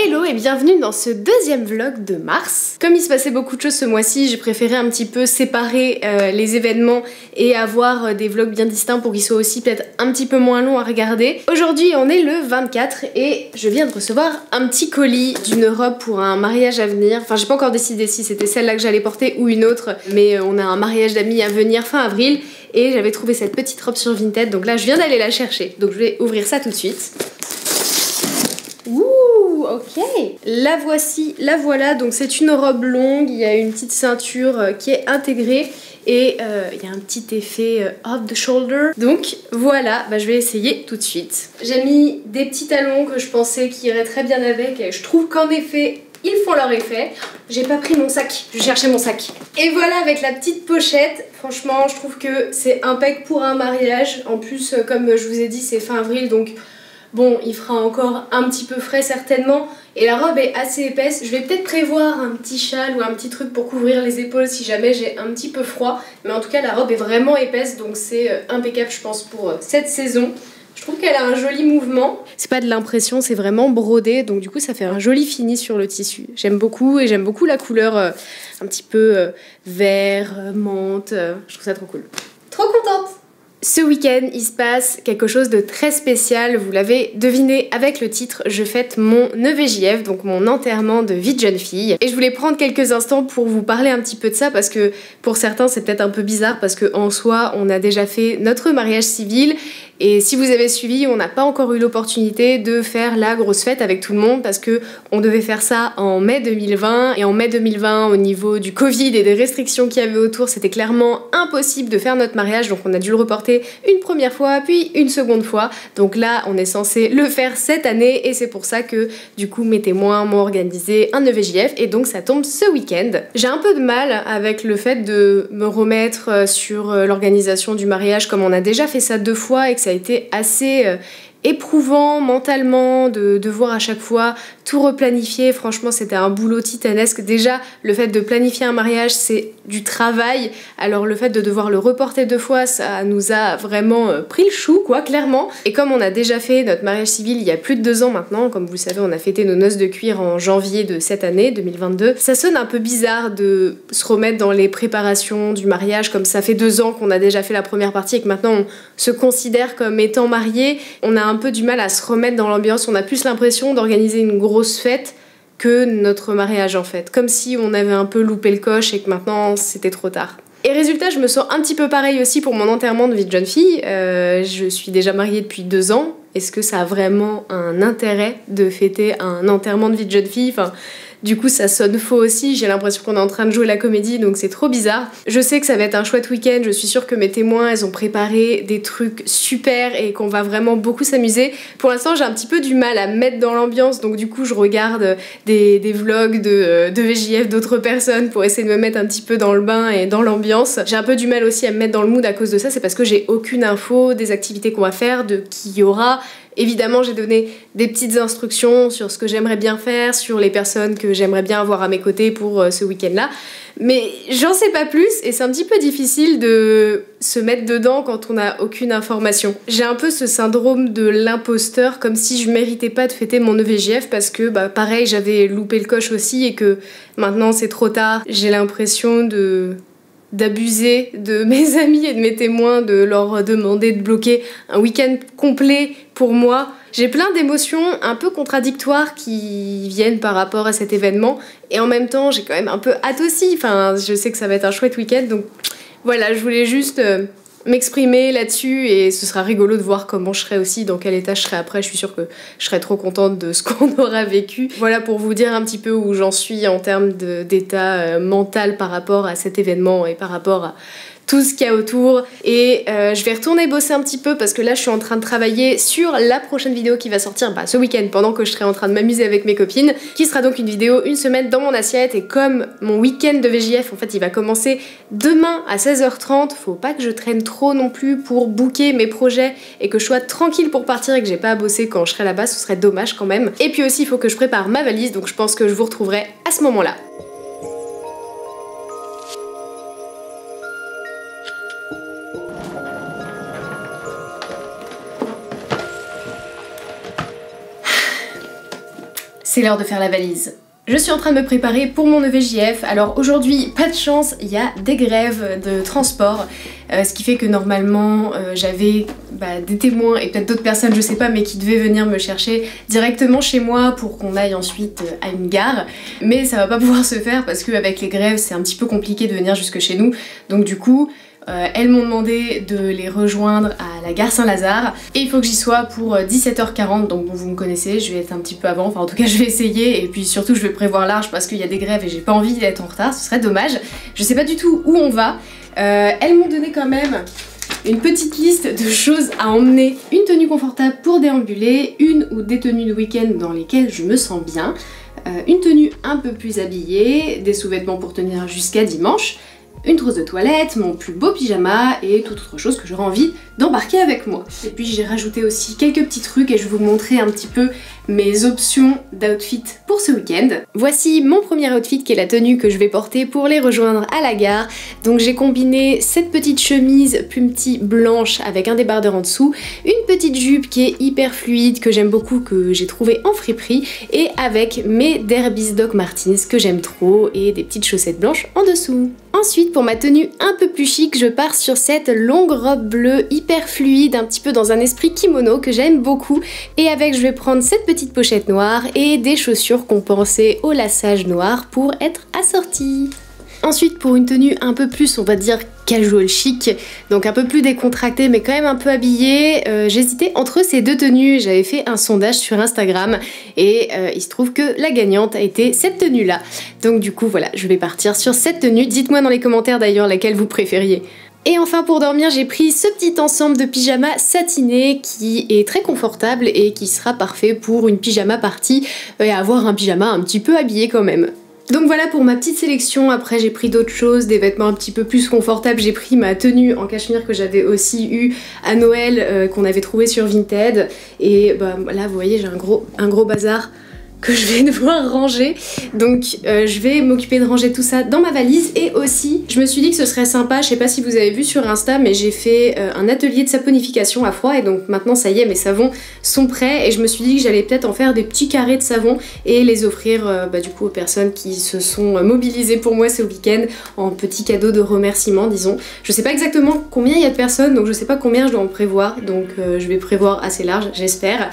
Hello et bienvenue dans ce deuxième vlog de mars. Comme il se passait beaucoup de choses ce mois-ci, j'ai préféré un petit peu séparer les événements et avoir des vlogs bien distincts pour qu'ils soient aussi peut-être un petit peu moins longs à regarder. Aujourd'hui on est le 24 et je viens de recevoir un petit colis d'une robe pour un mariage à venir. Enfin j'ai pas encore décidé si c'était celle-là que j'allais porter ou une autre, mais on a un mariage d'amis à venir fin avril et j'avais trouvé cette petite robe sur Vinted, donc là je viens d'aller la chercher. Donc je vais ouvrir ça tout de suite. Ouh, ok. La voici, la voilà. Donc c'est une robe longue, il y a une petite ceinture qui est intégrée et il y a un petit effet off the shoulder. Donc voilà, je vais essayer tout de suite. J'ai mis des petits talons que je pensais qui iraient très bien avec et je trouve qu'en effet ils font leur effet. J'ai pas pris mon sac, je cherchais mon sac. Et voilà avec la petite pochette. Franchement je trouve que c'est impec pour un mariage. En plus comme je vous ai dit c'est fin avril, donc bon, il fera encore un petit peu frais certainement. Et la robe est assez épaisse. Je vais peut-être prévoir un petit châle ou un petit truc pour couvrir les épaules si jamais j'ai un petit peu froid. Mais en tout cas, la robe est vraiment épaisse, donc c'est impeccable, je pense, pour cette saison. Je trouve qu'elle a un joli mouvement. C'est pas de l'impression, c'est vraiment brodé. Donc du coup, ça fait un joli fini sur le tissu. J'aime beaucoup et j'aime beaucoup la couleur un petit peu vert, menthe. Je trouve ça trop cool. Trop contente! Ce week-end, il se passe quelque chose de très spécial, vous l'avez deviné avec le titre, je fête mon EVJF, donc mon enterrement de vie de jeune fille. Et je voulais prendre quelques instants pour vous parler un petit peu de ça parce que pour certains c'est peut-être un peu bizarre parce qu'en soi on a déjà fait notre mariage civil. Et si vous avez suivi, on n'a pas encore eu l'opportunité de faire la grosse fête avec tout le monde parce que on devait faire ça en mai 2020 et en mai 2020 au niveau du Covid et des restrictions qu'il y avait autour, c'était clairement impossible de faire notre mariage, donc on a dû le reporter une première fois puis une seconde fois. Donc là, on est censé le faire cette année et c'est pour ça que du coup mes témoins m'ont organisé un EVJF et donc ça tombe ce week-end. J'ai un peu de mal avec le fait de me remettre sur l'organisation du mariage comme on a déjà fait ça 2 fois et que ça a été assez éprouvant mentalement de devoir à chaque fois tout replanifier. Franchement c'était un boulot titanesque. Déjà le fait de planifier un mariage c'est du travail, alors le fait de devoir le reporter 2 fois ça nous a vraiment pris le chou quoi, clairement. Et comme on a déjà fait notre mariage civil il y a plus de 2 ans maintenant, comme vous le savez on a fêté nos noces de cuir en janvier de cette année 2022, ça sonne un peu bizarre de se remettre dans les préparations du mariage comme ça fait 2 ans qu'on a déjà fait la première partie et que maintenant on se considère comme étant mariés. On a un peu du mal à se remettre dans l'ambiance, on a plus l'impression d'organiser une grosse fête que notre mariage en fait, comme si on avait un peu loupé le coche et que maintenant c'était trop tard. Et résultat, je me sens un petit peu pareil aussi pour mon enterrement de vie de jeune fille. Je suis déjà mariée depuis 2 ans. Est-ce que ça a vraiment un intérêt de fêter un enterrement de vie de jeune fille? Enfin, du coup, ça sonne faux aussi. J'ai l'impression qu'on est en train de jouer la comédie, donc c'est trop bizarre. Je sais que ça va être un chouette week-end. Je suis sûre que mes témoins, elles ont préparé des trucs super et qu'on va vraiment beaucoup s'amuser. Pour l'instant, j'ai un petit peu du mal à me mettre dans l'ambiance, donc du coup, je regarde des vlogs de VJF d'autres personnes pour essayer de me mettre un petit peu dans le bain et dans l'ambiance. J'ai un peu du mal aussi à me mettre dans le mood à cause de ça. C'est parce que j'ai aucune info des activités qu'on va faire, de qui y aura. Évidemment, j'ai donné des petites instructions sur ce que j'aimerais bien faire, sur les personnes que j'aimerais bien avoir à mes côtés pour ce week-end-là. Mais j'en sais pas plus et c'est un petit peu difficile de se mettre dedans quand on n'a aucune information. J'ai un peu ce syndrome de l'imposteur, comme si je méritais pas de fêter mon EVJF parce que, pareil, j'avais loupé le coche aussi et que maintenant c'est trop tard. J'ai l'impression d'abuser de mes amis et de mes témoins, de leur demander de bloquer un week-end complet pour moi. J'ai plein d'émotions un peu contradictoires qui viennent par rapport à cet événement et en même temps j'ai quand même un peu hâte aussi. Enfin, je sais que ça va être un chouette week-end donc voilà, je voulais juste m'exprimer là-dessus et ce sera rigolo de voir comment je serai aussi, dans quel état je serai après. Je suis sûre que je serai trop contente de ce qu'on aura vécu. Voilà pour vous dire un petit peu où j'en suis en termes d'état mental par rapport à cet événement et par rapport à tout ce qu'il y a autour. Et je vais retourner bosser un petit peu parce que là je suis en train de travailler sur la prochaine vidéo qui va sortir ce week-end pendant que je serai en train de m'amuser avec mes copines, qui sera donc une vidéo une semaine dans mon assiette. Et comme mon week-end de VJF en fait il va commencer demain à 16h30, faut pas que je traîne trop non plus pour booker mes projets et que je sois tranquille pour partir et que j'ai pas à bosser quand je serai là-bas, ce serait dommage quand même. Et puis aussi il faut que je prépare ma valise, donc je pense que je vous retrouverai à ce moment-là. C'est l'heure de faire la valise. Je suis en train de me préparer pour mon EVJF. Alors aujourd'hui, pas de chance, il y a des grèves de transport, ce qui fait que normalement j'avais des témoins et peut-être d'autres personnes, je sais pas, mais qui devaient venir me chercher directement chez moi pour qu'on aille ensuite à une gare. Mais ça va pas pouvoir se faire parce qu'avec les grèves, c'est un petit peu compliqué de venir jusque chez nous. Donc du coup, elles m'ont demandé de les rejoindre à la gare Saint-Lazare et il faut que j'y sois pour 17h40, donc bon, vous me connaissez, je vais être un petit peu avant, enfin en tout cas je vais essayer, et puis surtout je vais prévoir large parce qu'il y a des grèves et j'ai pas envie d'être en retard, ce serait dommage. Je sais pas du tout où on va. Elles m'ont donné quand même une petite liste de choses à emmener: une tenue confortable pour déambuler, une ou des tenues de week-end dans lesquelles je me sens bien, une tenue un peu plus habillée, des sous-vêtements pour tenir jusqu'à dimanche, une trousse de toilette, mon plus beau pyjama et toute autre chose que j'aurais envie d'embarquer avec moi. Et puis j'ai rajouté aussi quelques petits trucs et je vais vous montrer un petit peu mes options d'outfit pour ce week-end. Voici mon premier outfit qui est la tenue que je vais porter pour les rejoindre à la gare. Donc j'ai combiné cette petite chemise plumetie blanche avec un débardeur en dessous, une petite jupe qui est hyper fluide, que j'aime beaucoup, que j'ai trouvé en friperie, et avec mes Derbys Doc Martens que j'aime trop et des petites chaussettes blanches en dessous. Ensuite, pour ma tenue un peu plus chic, je pars sur cette longue robe bleue hyper fluide, un petit peu dans un esprit kimono que j'aime beaucoup, et avec je vais prendre cette petite pochette noire et des chaussures compensées au laçage noir pour être assorties. Ensuite, pour une tenue un peu plus, on va dire, casual chic, donc un peu plus décontractée mais quand même un peu habillée, j'hésitais entre ces deux tenues. J'avais fait un sondage sur Instagram et il se trouve que la gagnante a été cette tenue là. Donc du coup voilà, je vais partir sur cette tenue. Dites-moi dans les commentaires d'ailleurs laquelle vous préfériez. Et enfin pour dormir, j'ai pris ce petit ensemble de pyjama satiné qui est très confortable et qui sera parfait pour une pyjama party et avoir un pyjama un petit peu habillé quand même. Donc voilà pour ma petite sélection. Après j'ai pris d'autres choses, des vêtements un petit peu plus confortables. J'ai pris ma tenue en cachemire que j'avais aussi eu à Noël, qu'on avait trouvé sur Vinted. Et là vous voyez j'ai un gros bazar que je vais devoir ranger, donc je vais m'occuper de ranger tout ça dans ma valise. Et aussi je me suis dit que ce serait sympa, je sais pas si vous avez vu sur Insta, mais j'ai fait un atelier de saponification à froid et donc maintenant ça y est, mes savons sont prêts et je me suis dit que j'allais peut-être en faire des petits carrés de savon et les offrir du coup aux personnes qui se sont mobilisées pour moi ce week-end en petit cadeau de remerciement, disons. Je sais pas exactement combien il y a de personnes, donc je sais pas combien je dois en prévoir, donc je vais prévoir assez large j'espère.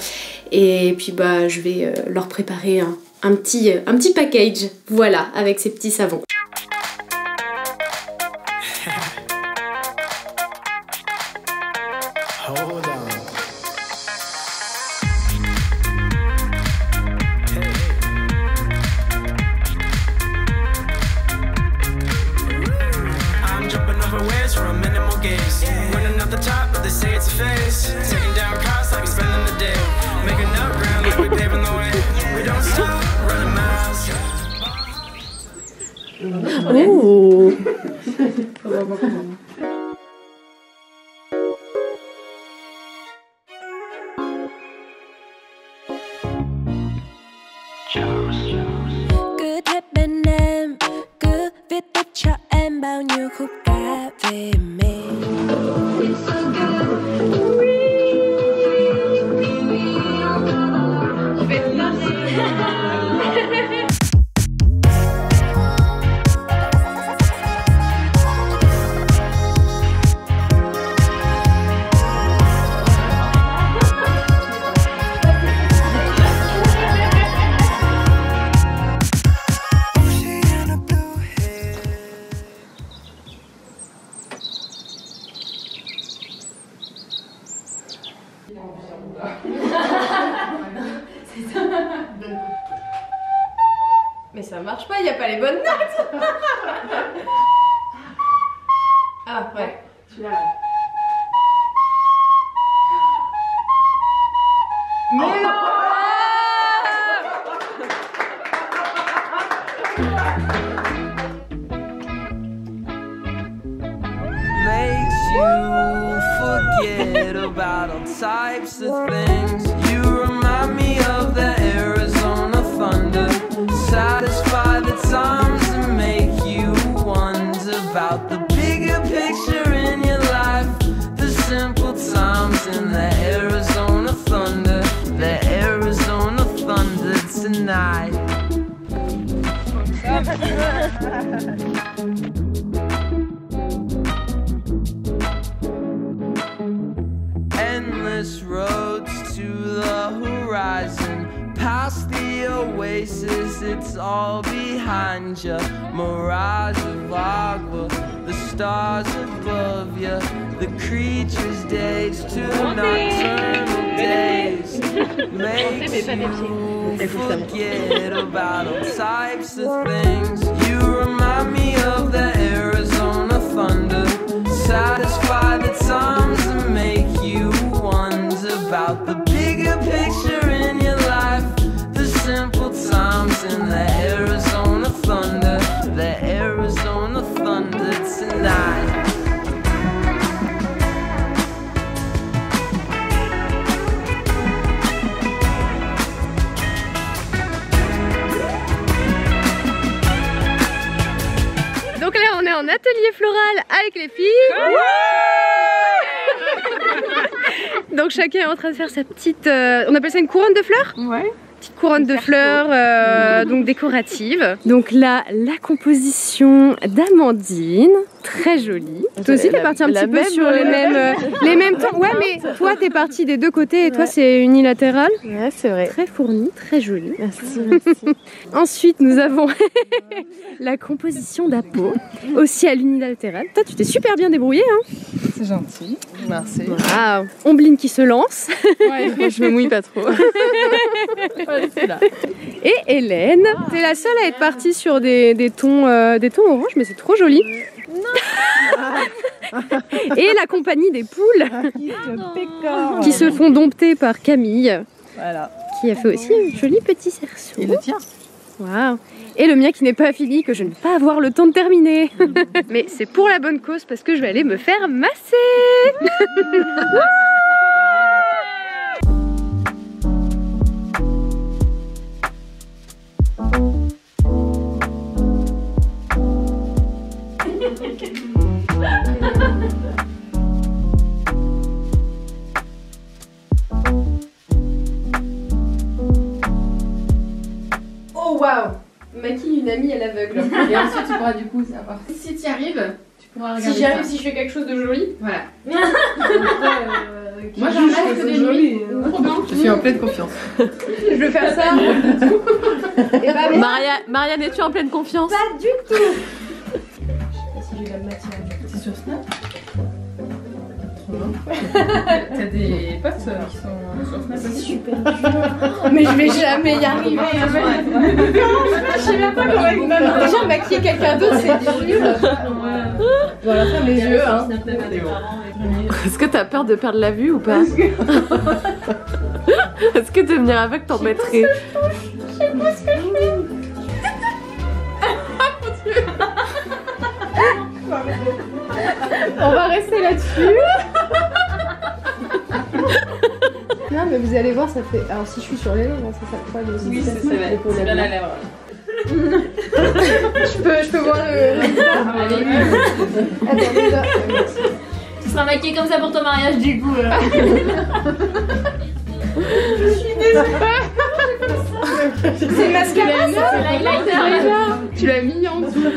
Et puis je vais leur préparer un petit package, voilà, avec ces petits savons. Oh. Cứ thép bên em, cứ viết tắt cho em bao nhiêu khúc ca về mình. Mais ça marche pas, il n'y a pas les bonnes notes. Ah ouais. Celui-là. Mais non. Makes you forget about all types of things. You remind me of the Arizona thunder. Satisfy the times and make you wonder about the bigger picture in your life. The simple times in the Arizona thunder. The Arizona thunder tonight. Endless roads to the horizon, past the oasis, it's all behind you. Mirage of agua, the stars above you, the creatures' days to nocturnal days. Makes you forget about all types of things. You remind me of the Arizona thunder. Satisfy the times and make you wonder about the bigger picture in your life. The simple times in the Arizona thunder. The Arizona thunder tonight. Donc là on est en atelier floral avec les filles. Donc chacun est en train de faire sa petite, on appelle ça une couronne de fleurs? Ouais. Petite couronne de fleurs donc décorative. Donc là la composition d'Amandine, très jolie. Toi aussi t'es partie un petit peu sur les mêmes tons. Ouais mais toi t'es partie des deux côtés et toi c'est unilatéral. Ouais, c'est vrai. Très fourni, très joli. Merci, merci. Ensuite nous avons la composition d'Apo, aussi à l'unilatéral. Toi tu t'es super bien débrouillée hein. C'est gentil. Merci. Waouh. Ombline qui se lance. Ouais, je me mouille pas trop. Et Hélène, t'es la seule à être partie sur des tons orange, mais c'est trop joli. Et la compagnie des poules qui se font dompter par Camille, Voilà. qui a fait aussi un joli petit cerceau. Et le tien? Waouh. Et le mien qui n'est pas fini, que je ne vais pas avoir le temps de terminer. Mais c'est pour la bonne cause parce que je vais aller me faire masser. Oh waouh! Maquille une amie à l'aveugle. Et ensuite tu pourras du coup savoir. Si tu y arrives, tu pourras regarder. Si j'y arrive, ça. si je fais quelque chose de joli. Voilà. Moi j'en reste que des nuits. Je suis en pleine confiance. Je veux faire ça. Et bah, Marianne, es-tu en pleine confiance? pas du tout. C'est sur Snap. Trop bien. T'as des potes qui sont sur Snap aussi. Super dur. Mais je vais jamais y arriver. Je sais même pas comment déjà maquiller quelqu'un d'autre, c'est dur. Voilà, ferme les yeux. Hein. Est-ce que t'as peur de perdre la vue ou pas? Est-ce que devenir aveugle t'embêterait? Je sais pas ce que je fais. On va rester là-dessus. Non mais vous allez voir, ça fait... Alors si je suis sur les lèvres, ça froide aussi. Oui, c'est bien la lèvre. Je peux voir le... Attends, déjà... Tu seras maquillée comme ça pour ton mariage du coup. Je suis désolée. C'est le mascara ça? C'est l'highlighter. Tu l'as mis en dessous.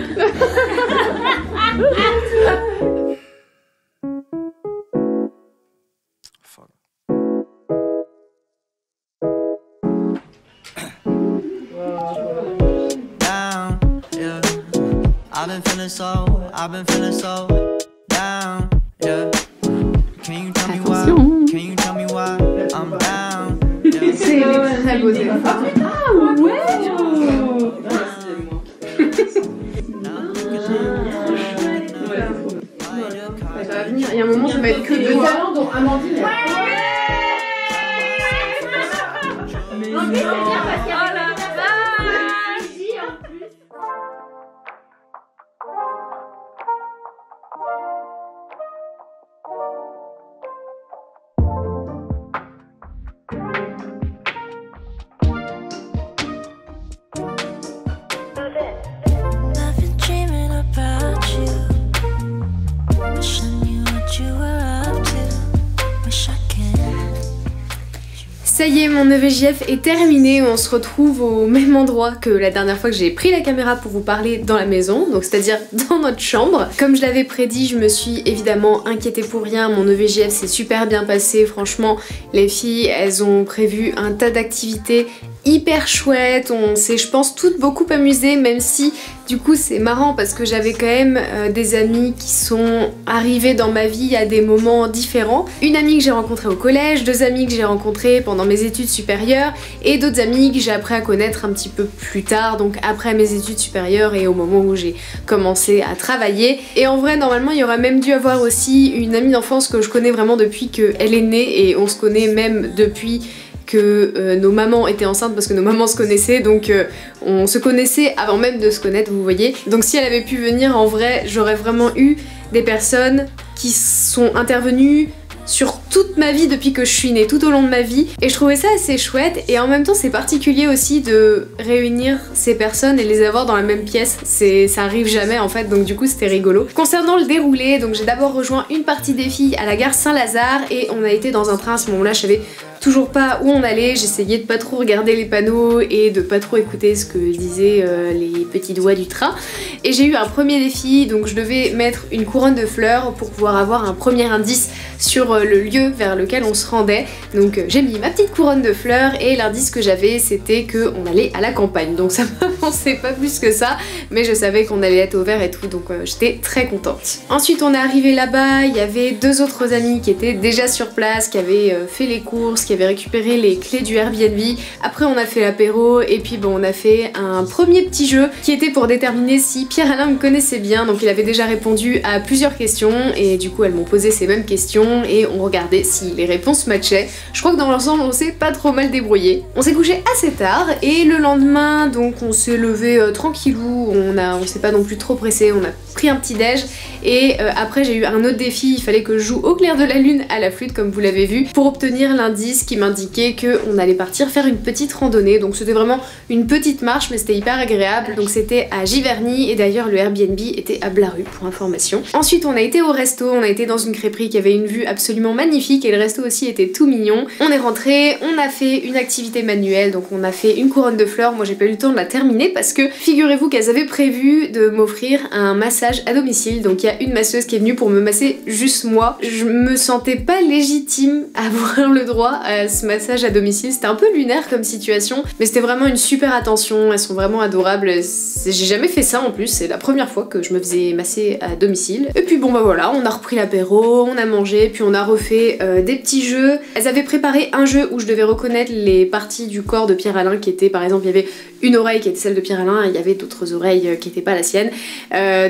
I've been feeling so down, yeah. Can you tell me why? Can you tell me why I'm down? Yeah. C'est des très beaux efforts. Ah ouais. être que deux. Notamment dont Amandine. En plus, c'est bien parce qu'il y a la vache en plus. I've been dreaming about you. Wish I knew what you were up to. Wish I can. Ça y est, mon EVJF est terminé, on se retrouve au même endroit que la dernière fois que j'ai pris la caméra pour vous parler dans la maison, donc c'est-à-dire dans notre chambre. Comme je l'avais prédit, je me suis évidemment inquiétée pour rien, mon EVJF s'est super bien passé, franchement, les filles, elles ont prévu un tas d'activités hyper chouettes, on s'est je pense toutes beaucoup amusées, même si du coup c'est marrant parce que j'avais quand même des amis qui sont arrivés dans ma vie à des moments différents. Une amie que j'ai rencontrée au collège, deux amis que j'ai rencontrés pendant mes études supérieures et d'autres amis que j'ai appris à connaître un petit peu plus tard, donc après mes études supérieures et au moment où j'ai commencé à travailler. Et en vrai normalement il y aurait même dû avoir aussi une amie d'enfance que je connais vraiment depuis qu'elle est née et on se connaît même depuis que nos mamans étaient enceintes parce que nos mamans se connaissaient, donc on se connaissait avant même de se connaître, vous voyez. Donc si elle avait pu venir, en vrai j'aurais vraiment eu des personnes qui sont intervenues sur toute ma vie depuis que je suis née, tout au long de ma vie, et je trouvais ça assez chouette. Et en même temps c'est particulier aussi de réunir ces personnes et les avoir dans la même pièce, ça arrive jamais en fait, donc du coup c'était rigolo. Concernant le déroulé, donc j'ai d'abord rejoint une partie des filles à la gare Saint-Lazare et on a été dans un train. À ce moment là je savais toujours pas où on allait, j'essayais de pas trop regarder les panneaux et de pas trop écouter ce que disaient les petits doigts du train. Et j'ai eu un premier défi, donc je devais mettre une couronne de fleurs pour pouvoir avoir un premier indice sur le lieu vers lequel on se rendait. Donc j'ai mis ma petite couronne de fleurs et l'indice que j'avais c'était qu'on allait à la campagne. Donc ça m'avançait pas plus que ça, mais je savais qu'on allait être au vert et tout, donc j'étais très contente. Ensuite on est arrivé là-bas, il y avait deux autres amis qui étaient déjà sur place, qui avaient fait les courses, qui avaient récupéré les clés du Airbnb. Après on a fait l'apéro et puis bon on a fait un premier petit jeu qui était pour déterminer si Pierre-Alain me connaissait bien. Donc il avait déjà répondu à plusieurs questions et du coup elles m'ont posé ces mêmes questions et on regardait si les réponses matchaient. Je crois que dans l'ensemble on s'est pas trop mal débrouillé. On s'est couché assez tard et le lendemain donc on s'est levé tranquillou, on s'est pas non plus trop pressé, on a pris un petit déj et après j'ai eu un autre défi, il fallait que je joue au clair de la lune à la flûte comme vous l'avez vu pour obtenir l'indice qui m'indiquait qu'on allait partir faire une petite randonnée. Donc c'était vraiment une petite marche mais c'était hyper agréable. Donc c'était à Giverny et d'ailleurs le Airbnb était à Blaru pour information. Ensuite on a été au resto, on a été dans une crêperie qui avait une vue absolument magnifique et le resto aussi était tout mignon. On est rentré, on a fait une activité manuelle, donc on a fait une couronne de fleurs. Moi j'ai pas eu le temps de la terminer parce que figurez-vous qu'elles avaient prévu de m'offrir un massage à domicile. Donc il y a une masseuse qui est venue pour me masser juste moi. Je me sentais pas légitime à avoir le droit à ce massage à domicile, c'était un peu lunaire comme situation mais c'était vraiment une super attention, elles sont vraiment adorables. J'ai jamais fait ça en plus, c'est la première fois que je me faisais masser à domicile. Et puis bon bah voilà, on a repris l'apéro, on a mangé, puis on a refait des petits jeux. Elles avaient préparé un jeu où je devais reconnaître les parties du corps de Pierre-Alain qui étaient, par exemple il y avait une oreille qui était celle de Pierre-Alain et il y avait d'autres oreilles qui n'étaient pas la sienne,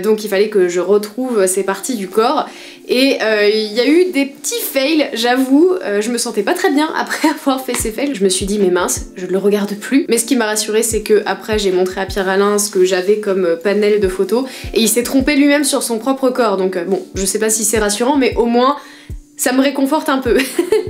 donc il fallait que je retrouve ces parties du corps. Et il y a eu des petits fails, j'avoue, je me sentais pas très bien après avoir fait ces fails. Je me suis dit mais mince, je ne le regarde plus. Mais ce qui m'a rassurée c'est que après j'ai montré à Pierre-Alain ce que j'avais comme panel de photos et il s'est trompé lui-même sur son propre corps. Donc bon, je sais pas si c'est rassurant mais au moins ça me réconforte un peu.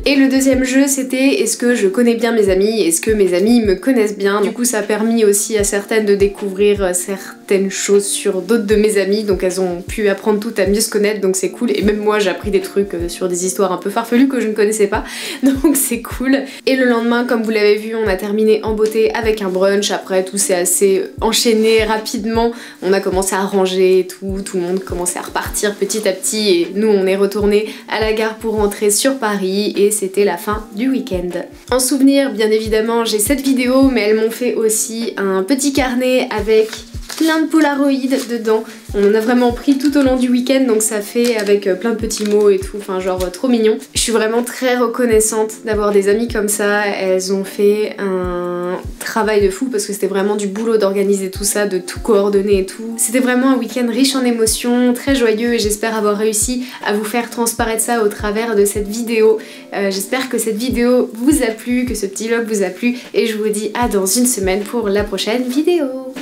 Et le deuxième jeu c'était est-ce que je connais bien mes amis, est-ce que mes amis me connaissent bien. Du coup ça a permis aussi à certaines de découvrir certaines choses sur d'autres de mes amis, donc elles ont pu apprendre toutes à mieux se connaître, donc c'est cool. Et même moi j'ai appris des trucs sur des histoires un peu farfelues que je ne connaissais pas, donc c'est cool. Et le lendemain comme vous l'avez vu on a terminé en beauté avec un brunch. Après tout s'est assez enchaîné rapidement, on a commencé à ranger et tout le monde commençait à repartir petit à petit et nous on est retourné à la gare pour rentrer sur Paris et c'était la fin du week-end. En souvenir bien évidemment j'ai cette vidéo mais elles m'ont fait aussi un petit carnet avec plein de polaroïdes dedans. On en a vraiment pris tout au long du week-end, donc ça fait avec plein de petits mots et tout, enfin genre trop mignon. Je suis vraiment très reconnaissante d'avoir des amies comme ça. Elles ont fait un travail de fou parce que c'était vraiment du boulot d'organiser tout ça, de tout coordonner et tout. C'était vraiment un week-end riche en émotions, très joyeux, et j'espère avoir réussi à vous faire transparaître ça au travers de cette vidéo. J'espère que cette vidéo vous a plu, que ce petit vlog vous a plu, et je vous dis à dans une semaine pour la prochaine vidéo.